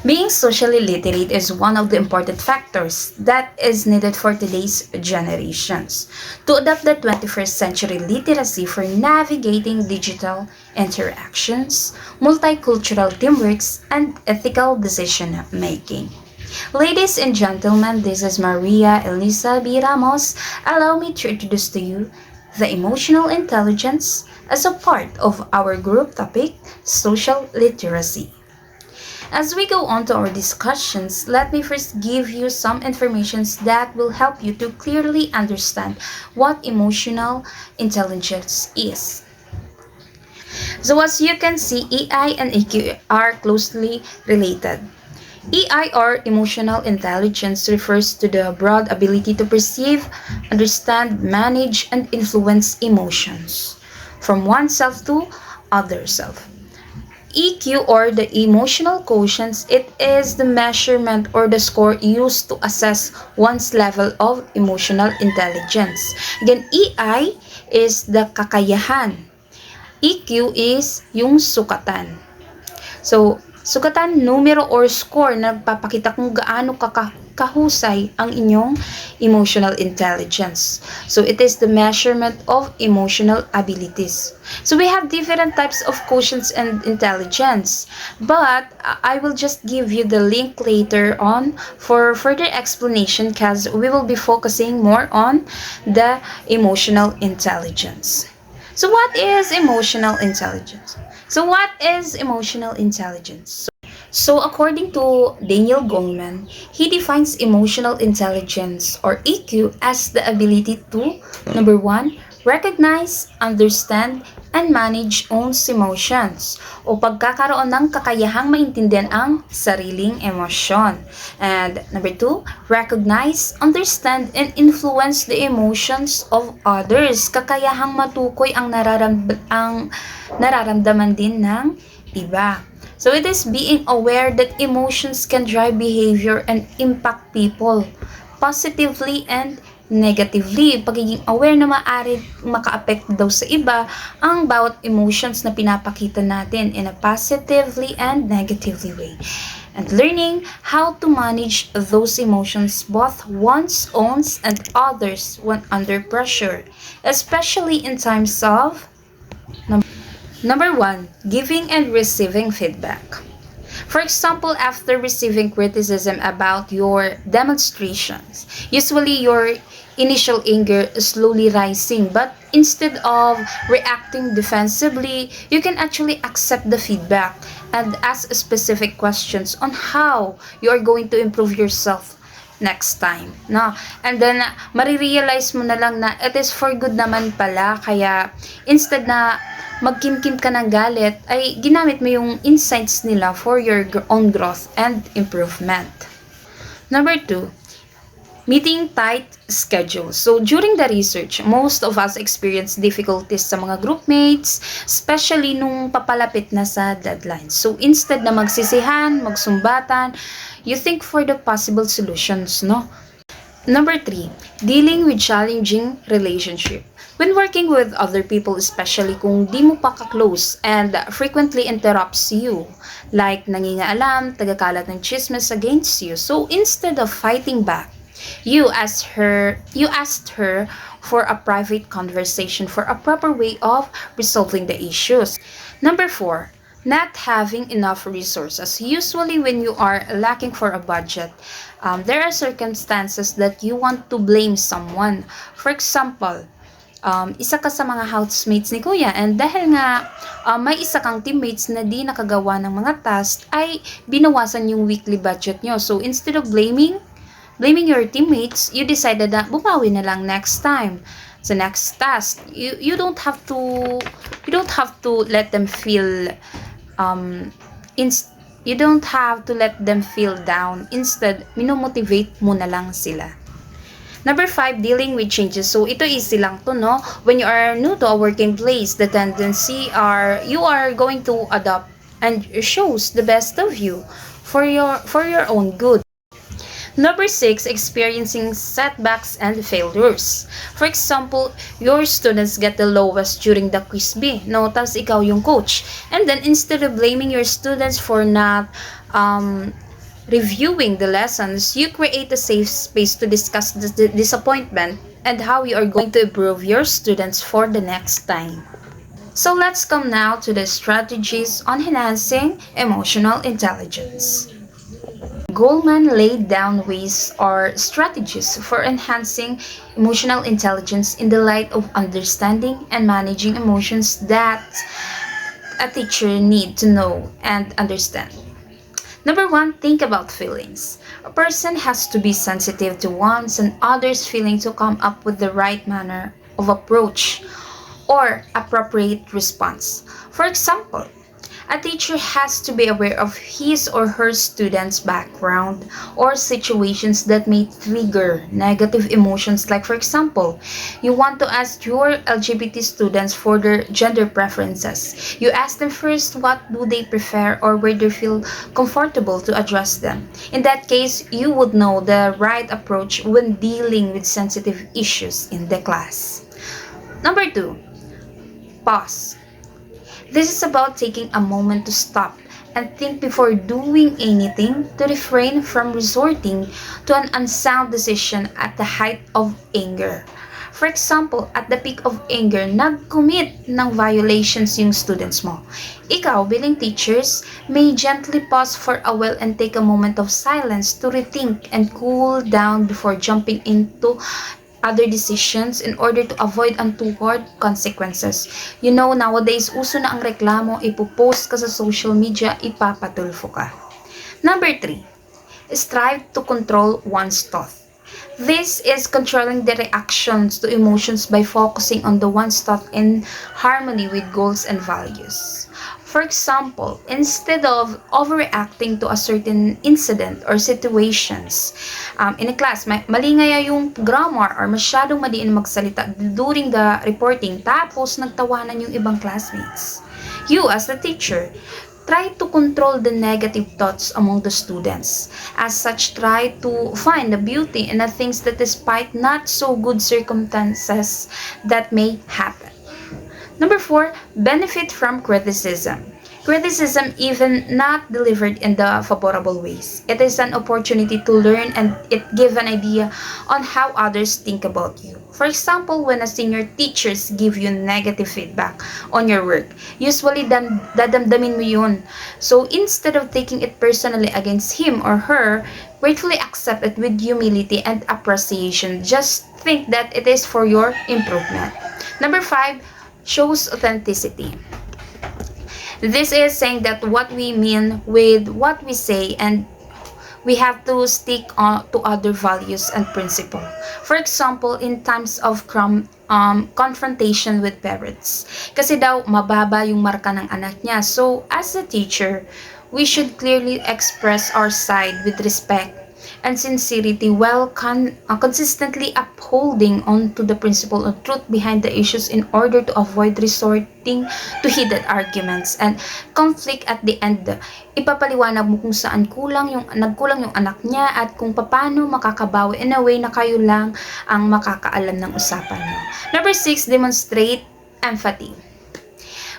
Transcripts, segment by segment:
Being socially literate is one of the important factors that is needed for today's generations to adopt the 21st century literacy for navigating digital interactions, multicultural teamworks, and ethical decision making. Ladies and gentlemen, this is Maria Elisa B. Ramos. Allow me to introduce to you the emotional intelligence as a part of our group topic, social literacy. As we go on to our discussions, let me first give you some informations that will help you to clearly understand what emotional intelligence is. So as you can see, EI and EQ are closely related. EI or emotional intelligence refers to the broad ability to perceive, understand, manage, and influence emotions from oneself to other self. EQ or the emotional quotient, it is the measurement or the score used to assess one's level of emotional intelligence. Again, EI is the kakayahan. EQ is yung sukatan. So, sukatan, numero or score na nagpapakita kung gaano kahusay ang inyong emotional intelligence. So, it is the measurement of emotional abilities. So, we have different types of quotients and intelligence. But, I will just give you the link later on for further explanation because we will be focusing more on the emotional intelligence. So, what is emotional intelligence? So what is emotional intelligence? So according to Daniel Goleman, he defines emotional intelligence or EQ as the ability to, number one, recognize, understand, and manage one's emotions o pagkakaroon ng kakayahang maintindihan ang sariling emosyon. And number two, recognize, understand, and influence the emotions of others. Kakayahang matukoy ang nararamdaman din ng iba. So it is being aware that emotions can drive behavior and impact people positively and negatively. Pagiging aware na maaari maka-affect daw sa iba ang bawat emotions na pinapakita natin in a positively and negatively way. And learning how to manage those emotions, both one's own and others when under pressure, especially in times of Number one, giving and receiving feedback. For example, after receiving criticism about your demonstrations, usually your initial anger is slowly rising, but instead of reacting defensively, you can actually accept the feedback and ask specific questions on how you are going to improve yourself next time, no? And then marirealize mo na lang na it is for good naman pala, kaya instead na magkimkim ka ng galit, ay ginamit mo yung insights nila for your own growth and improvement. Number two, meeting tight schedules. So, during the research, most of us experience difficulties sa mga groupmates, especially nung papalapit na sa deadlines. So, instead na magsisihan, magsumbatan, you think for the possible solutions, no? Number three, dealing with challenging relationship. When working with other people, especially kung di mo pa ka-close and frequently interrupts you, like nangingaalam, tagakalat ng chismes against you. So instead of fighting back, you asked her for a private conversation for a proper way of resolving the issues. Number four, not having enough resources. Usually when you are lacking for a budget, there are circumstances that you want to blame someone. For example, isa ka sa mga housemates ni Kuya and dahil nga may isa kang teammates na di nakagawa ng mga tasks, ay binawasan yung weekly budget nyo. So instead of blaming your teammates, you decided na bumawi na lang next time sa next task. You don't have to let them feel you don't have to let them feel down. Instead, minomotivate mo na lang sila. Number five, dealing with changes. So, ito easy lang to, no? When you are new to a working place, the tendency you are going to adopt and shows the best of you for your own good. Number 6, experiencing setbacks and failures. For example, your students get the lowest during the quiz B, no? Tapos ikaw yung coach. And then, instead of blaming your students for not reviewing the lessons, you create a safe space to discuss the disappointment and how you are going to improve your students for the next time. So let's come now to the strategies on enhancing emotional intelligence. Goldman laid down ways or strategies for enhancing emotional intelligence in the light of understanding and managing emotions that a teacher need to know and understand. Number one, think about feelings. A person has to be sensitive to one's and others' feelings to come up with the right manner of approach or appropriate response. For example, a teacher has to be aware of his or her student's background or situations that may trigger negative emotions. Like, for example, you want to ask your LGBT students for their gender preferences. You ask them first what do they prefer or where they feel comfortable to address them. In that case, you would know the right approach when dealing with sensitive issues in the class. Number two, pause. This is about taking a moment to stop and think before doing anything to refrain from resorting to an unsound decision at the height of anger. For example, at the peak of anger, nag-commit ng violations yung students mo. Ikaw, bilang teachers, may gently pause for a while and take a moment of silence to rethink and cool down before jumping into other decisions in order to avoid untoward consequences. You know, nowadays, uso na ang reklamo, ipopost ka sa social media, ipapatulfo ka. Number 3, strive to control one's thought. This is controlling the reactions to emotions by focusing on the one's thought in harmony with goals and values. For example, instead of overreacting to a certain incident or situations, in a class, mali nga yung grammar or masyadong madiin magsalita during the reporting, tapos nagtawanan yung ibang classmates. You, as the teacher, try to control the negative thoughts among the students. As such, try to find the beauty in the things that despite not so good circumstances that may happen. Number 4, benefit from criticism. Criticism, even not delivered in the favorable ways, it is an opportunity to learn and it give an idea on how others think about you. For example, when a senior teachers give you negative feedback on your work, usually dadamdamin mo yun. So instead of taking it personally against him or her, gratefully accept it with humility and appreciation. Just think that it is for your improvement. Number 5, shows authenticity. This is saying that what we mean with what we say and we have to stick to other values and principle. For example, in times of confrontation with parents. Kasi daw mababa yung marka ng anak niya. So, as a teacher, we should clearly express our side with respect and sincerity while consistently upholding on to the principle of truth behind the issues in order to avoid resorting to heated arguments and conflict at the end. Ipapaliwanag mo kung saan nagkulang yung anak niya at kung paano makakabawi in a way na kayo lang ang makakaalam ng usapan niyo. Number 6, demonstrate empathy.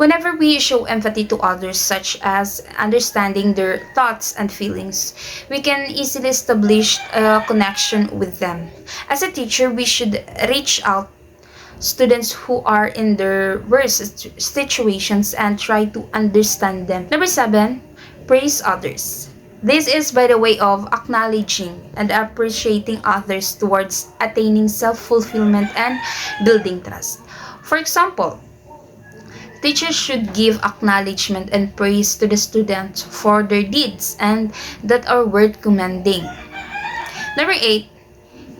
Whenever we show empathy to others, such as understanding their thoughts and feelings, we can easily establish a connection with them. As a teacher, we should reach out students who are in their worst situations and try to understand them. Number 7, praise others. This is by the way of acknowledging and appreciating others towards attaining self-fulfillment and building trust. For example, teachers should give acknowledgement and praise to the students for their deeds and that are worth commending. Number 8,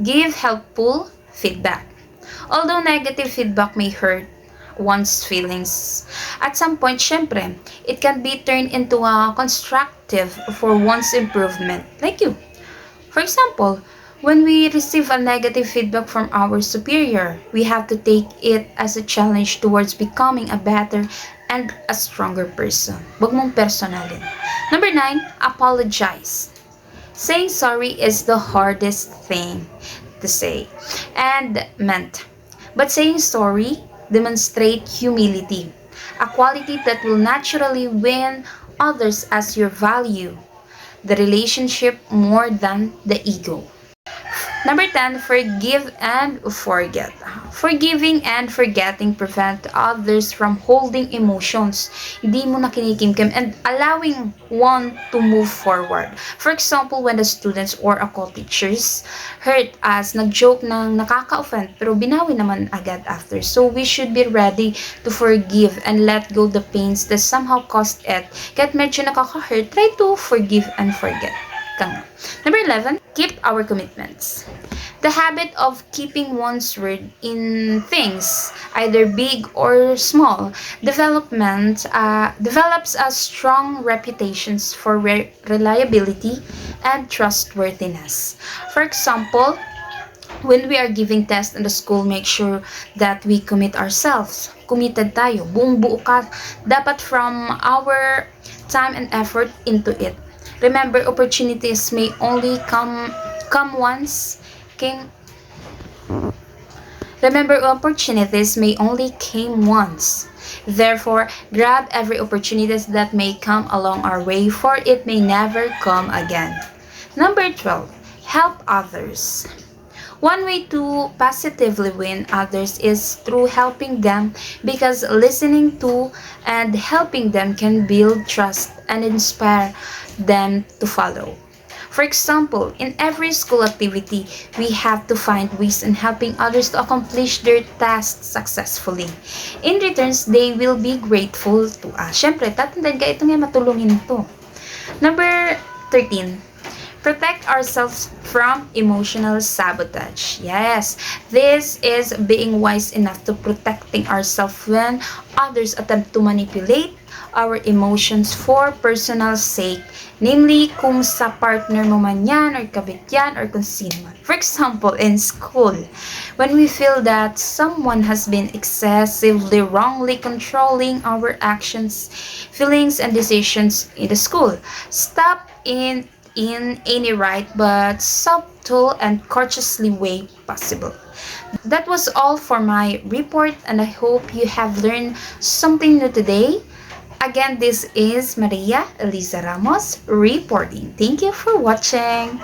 give helpful feedback. Although negative feedback may hurt one's feelings, at some point, syempre, it can be turned into a constructive for one's improvement, like you. For example, when we receive a negative feedback from our superior, we have to take it as a challenge towards becoming a better and a stronger person. Huwag mong personalin. Number 9, apologize. Saying sorry is the hardest thing to say and meant. But saying sorry demonstrates humility, a quality that will naturally win others as your value the relationship more than the ego. Number 10, forgive and forget. Forgiving and forgetting prevent others from holding emotions. Hindi mo na kinikimkim and allowing one to move forward. For example, when the students or a co-teachers hurt us, nag-joke ng nakaka-offend, pero binawi naman agad after. So we should be ready to forgive and let go the pains that somehow caused it. Kahit medyo nakaka-hurt, try to forgive and forget. Number 11, keep our commitments. The habit of keeping one's word in things, either big or small, develops a strong reputations for reliability and trustworthiness. For example, when we are giving tests in the school, make sure that we commit ourselves. Committed tayo. Buong buo ka. Dapat from our time and effort into it. Remember, opportunities may only come once. Remember, opportunities may only came once. Therefore, grab every opportunity that may come along our way, for it may never come again. Number 12, help others. One way to positively win others is through helping them, because listening to and helping them can build trust and inspire them to follow. For example, in every school activity, we have to find ways in helping others to accomplish their tasks successfully. In returns, they will be grateful to us. Siyempre, tatandaan ka, ito nga matulungin to. Number 13, protect ourselves from emotional sabotage. Yes, this is being wise enough to protecting ourselves when others attempt to manipulate our emotions for personal sake, namely kung sa partner mo man yan, or kabit yan, or kung sino man. For example, in school, when we feel that someone has been excessively wrongly controlling our actions, feelings, and decisions in the school, stop in any right but subtle and courteously way possible. That was all for my report, and I hope you have learned something new today. Again, this is Maria Elisa Ramos reporting. Thank you for watching.